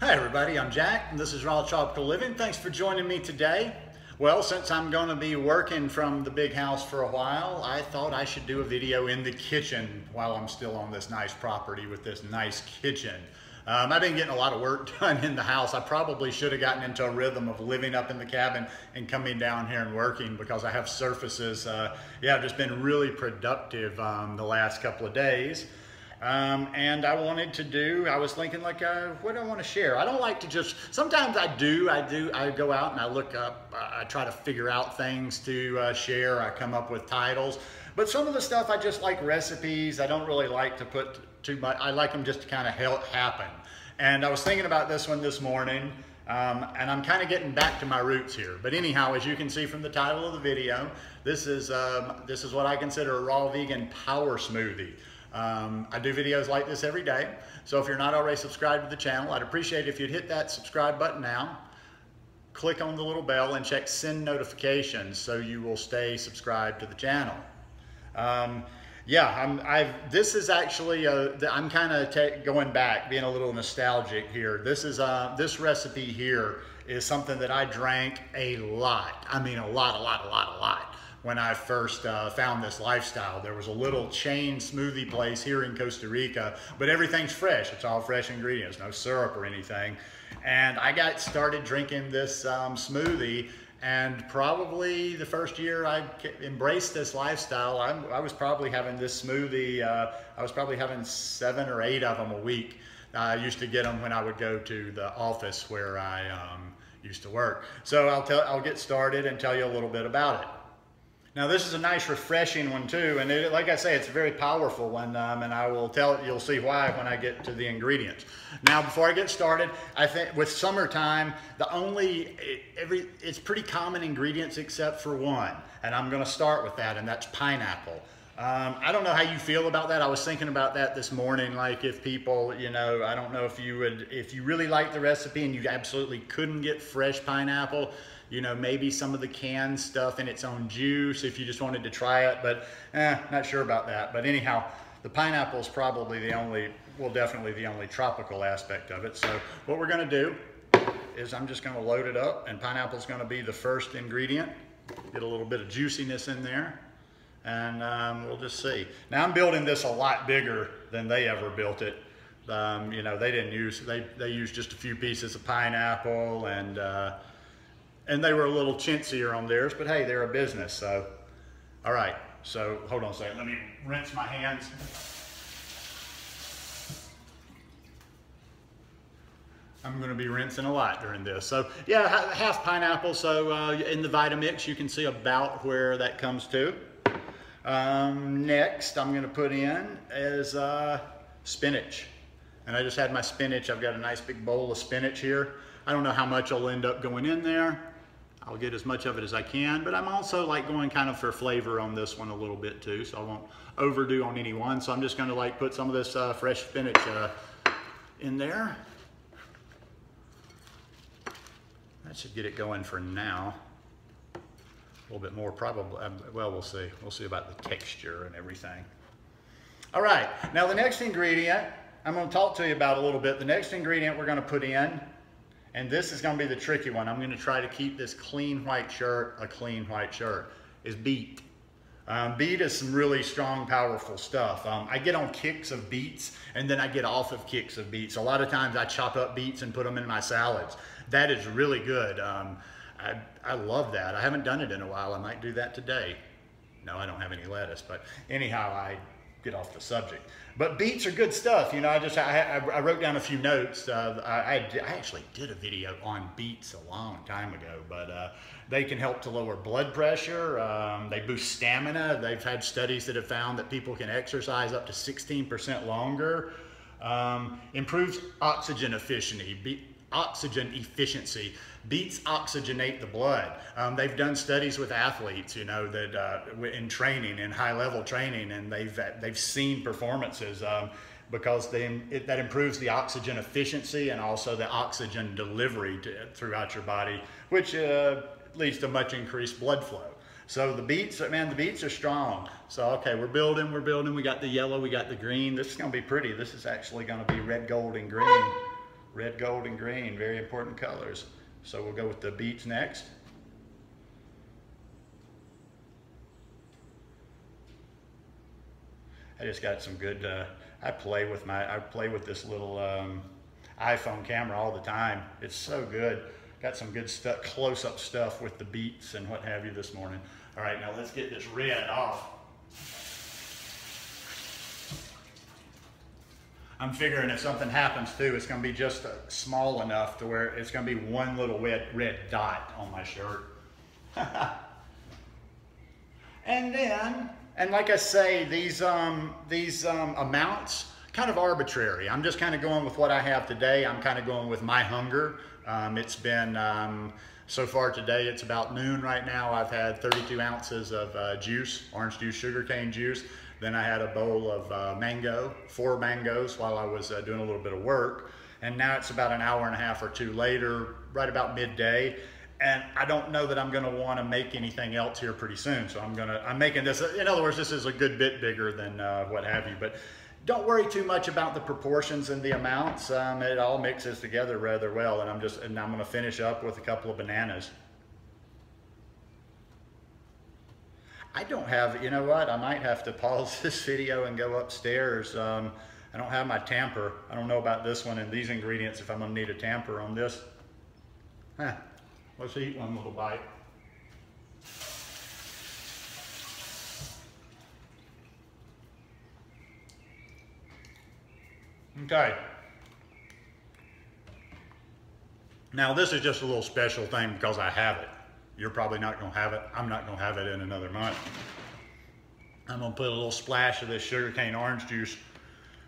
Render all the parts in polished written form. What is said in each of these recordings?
Hi everybody, I'm Jack and this is Raw Tropical Living. Thanks for joining me today. Well, since I'm going to be working from the big house for a while, I thought I should do a video in the kitchen while I'm still on this nice property with this nice kitchen. I've been getting a lot of work done in the house. I probably should have gotten into a rhythm of living up in the cabin and coming down here and working because I have surfaces. I've just been really productive the last couple of days. And I was thinking like, what do I want to share? I don't like to just, sometimes I go out and I look up, I try to figure out things to share. I come up with titles, but some of the stuff I just like recipes. I don't really like to put too much. I like them just to kind of happen. And I was thinking about this one this morning, and I'm kind of getting back to my roots here. But anyhow, as you can see from the title of the video, this is what I consider a raw vegan power smoothie. I do videos like this every day, so if you're not already subscribed to the channel, I'd appreciate it if you'd hit that subscribe button now, click on the little bell and check send notifications so you will stay subscribed to the channel. This is actually, I'm kind of going back, being a little nostalgic here. This recipe here is something that I drank a lot. I mean, a lot. When I first found this lifestyle. There was a little chain smoothie place here in Costa Rica, but everything's fresh. It's all fresh ingredients, no syrup or anything. And I got started drinking this smoothie, and probably the first year I embraced this lifestyle, I was probably having this smoothie, I was probably having 7 or 8 of them a week. I used to get them when I would go to the office where I used to work. So I'll get started and tell you a little bit about it. Now this is a nice refreshing one too, and like I say, it's a very powerful one, and I will you'll see why when I get to the ingredients. Now before I get started, I think with summertime, it's pretty common ingredients except for one, and I'm gonna start with that, and that's pineapple. I don't know how you feel about that. I was thinking about that this morning, like if people, I don't know if you really like the recipe and you absolutely couldn't get fresh pineapple, maybe some of the canned stuff in its own juice if you just wanted to try it, but not sure about that. But anyhow, the pineapple is probably definitely the only tropical aspect of it. So what we're gonna do is I'm just gonna load it up, and pineapple is gonna be the first ingredient. Get a little bit of juiciness in there, and we'll just see. Now I'm building this a lot bigger than they ever built it. They used just a few pieces of pineapple, and they were a little chintzier on theirs, but hey, they're a business, so. All right, so hold on a second. Let me rinse my hands. I'm gonna be rinsing a lot during this. So yeah, half pineapple. So in the Vitamix, you can see about where that comes to. Next, I'm gonna put in is spinach. And I just had my spinach. I've got a nice big bowl of spinach here. I don't know how much will end up going in there. I'll get as much of it as I can, but I'm also like going kind of for flavor on this one a little bit too, so I won't overdo on any one. So I'm just gonna like put some of this fresh spinach in there. That should get it going for now. A little bit more probably, well, we'll see. We'll see about the texture and everything. All right, now the next ingredient, I'm gonna talk to you about a little bit. The next ingredient we're gonna put in, and this is gonna be the tricky one. I'm gonna try to keep this clean white shirt a clean white shirt, is beet. Beet is some really strong, powerful stuff. I get on kicks of beets, and then I get off of kicks of beets. A lot of times I chop up beets and put them in my salads. That is really good. I love that. I haven't done it in a while. I might do that today. No, I don't have any lettuce, but anyhow, I get off the subject. But beets are good stuff. I wrote down a few notes. I actually did a video on beets a long time ago, but they can help to lower blood pressure. They boost stamina. They've had studies that have found that people can exercise up to 16% longer. Improves oxygen efficiency. Beets oxygenate the blood. They've done studies with athletes, that in training, in high-level training, and they've seen performances because that improves the oxygen efficiency and also the oxygen delivery throughout your body, which leads to much increased blood flow. So the beets, man, the beets are strong. So, okay, we're building. We got the yellow, we got the green. This is gonna be pretty. This is actually gonna be red, gold, and green. Red, gold, and green, very important colors. So we'll go with the beets next. I just got some good, I play with this little iPhone camera all the time. It's so good. Got some good stuff, close-up stuff with the beets and what have you this morning. All right, now let's get this red off. I'm figuring if something happens too, it's gonna be just small enough to where it's gonna be one little red dot on my shirt. And then, and like I say, these amounts, kind of arbitrary. I'm just kind of going with what I have today. I'm kind of going with my hunger. It's been, so far today, it's about noon right now. I've had 32 ounces of juice, orange juice, sugarcane juice. Then I had a bowl of mango, 4 mangoes while I was doing a little bit of work. And now it's about an hour and a half or two later, right about midday. And I don't know that I'm gonna wanna make anything else here pretty soon. So I'm making this, in other words, this is a good bit bigger than what have you. But don't worry too much about the proportions and the amounts. It all mixes together rather well. And I'm gonna finish up with a couple of bananas. I don't have, you know what? I might have to pause this video and go upstairs. I don't have my tamper. I don't know about this one and these ingredients if I'm gonna need a tamper on this. Let's eat one little bite. Okay. Now this is just a little special thing because I have it. You're probably not gonna have it. I'm not gonna have it in another month. I'm gonna put a little splash of this sugarcane orange juice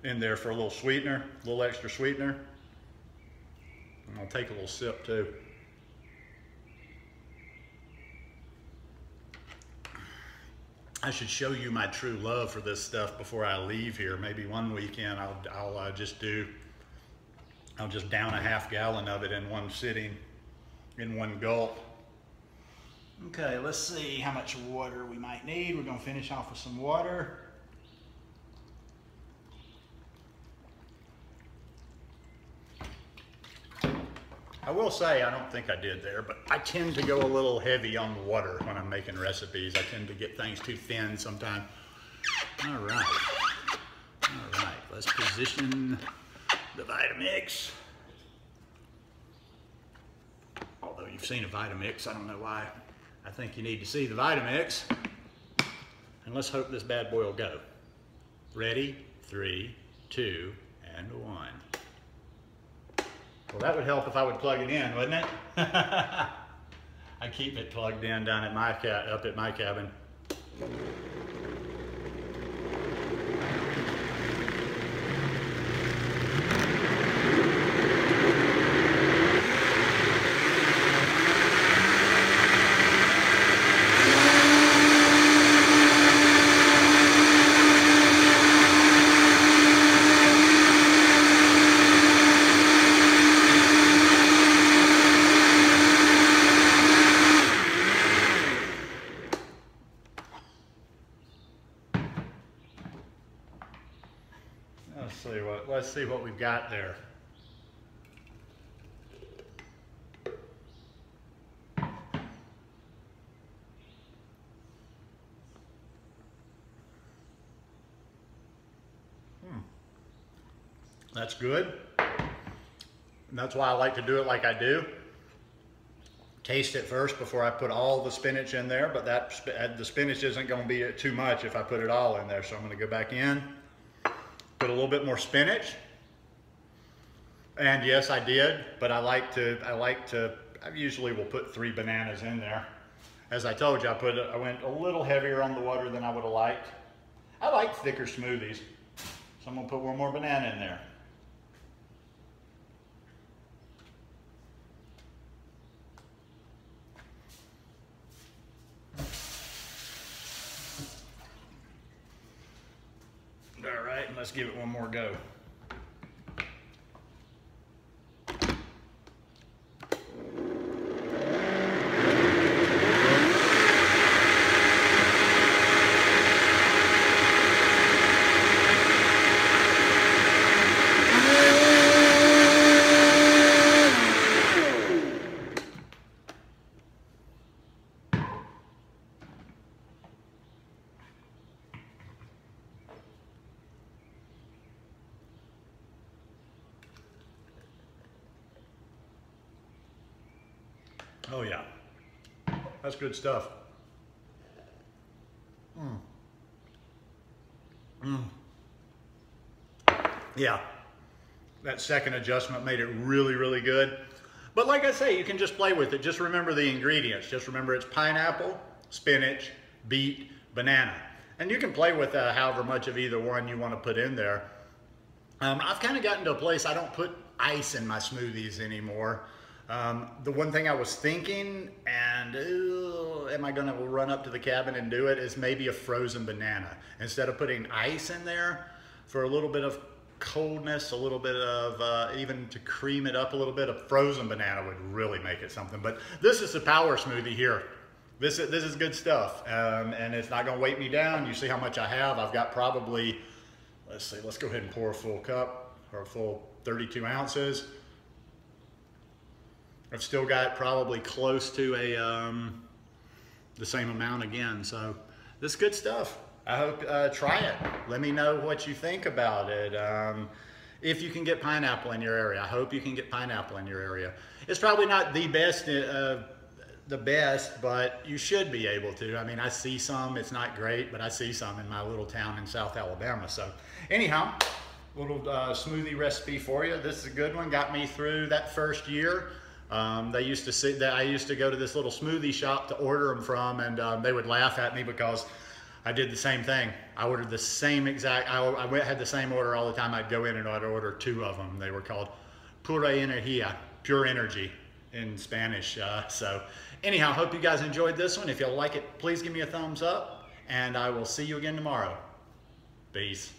in there for a little sweetener, a little extra sweetener. And I'll take a little sip too. I should show you my true love for this stuff before I leave here. Maybe one weekend I'll just down a half gallon of it in one sitting, in one gulp. Okay, let's see how much water we might need. We're gonna finish off with some water. I will say, I don't think I did there, but I tend to go a little heavy on the water when I'm making recipes. I tend to get things too thin sometimes. All right, let's position the Vitamix. Although you've seen a Vitamix, I don't know why. I think you need to see the Vitamix. And let's hope this bad boy will go. Ready? 3, 2, and 1. Well, that would help if I would plug it in, wouldn't it? I keep it plugged in down at up at my cabin. Let's see what we've got there. That's good. And that's why I like to do it like I do. Taste it first before I put all the spinach in there, but the spinach isn't going to be too much if I put it all in there. So I'm going to go back in. Put a little bit more spinach. And yes, I did, but I usually will put 3 bananas in there. As I told you, I went a little heavier on the water than I would have liked. I like thicker smoothies, so I'm gonna put one more banana in there. All right, let's give it one more go. Oh yeah, that's good stuff. Yeah, that second adjustment made it really, really good. But like I say, you can just play with it. Just remember the ingredients. Just remember it's pineapple, spinach, beet, banana. And you can play with however much of either one you want to put in there. I've kind of gotten to a place I don't put ice in my smoothies anymore. The one thing I was thinking, and am I gonna run up to the cabin and do it, is maybe a frozen banana. Instead of putting ice in there for a little bit of coldness, a little bit of, even to cream it up a little bit, a frozen banana would really make it something. But this is the power smoothie here. This is good stuff, and it's not gonna weight me down. You see how much I have. I've got probably, let's see, let's go ahead and pour a full cup, or a full 32 ounces. I've still got probably close to the same amount again. So this is good stuff. I hope, try it. Let me know what you think about it. If you can get pineapple in your area, I hope you can get pineapple in your area. It's probably not the best, but you should be able to. I mean, I see some, it's not great, but I see some in my little town in South Alabama. So anyhow, little smoothie recipe for you. This is a good one, got me through that first year. I used to go to this little smoothie shop to order them from, and they would laugh at me because I did the same thing. I ordered the same exact, had the same order all the time. I'd go in and I'd order 2 of them. They were called Pura Energía, pure energy in Spanish. So anyhow, hope you guys enjoyed this one. If you like it, please give me a thumbs up, and I will see you again tomorrow. Peace.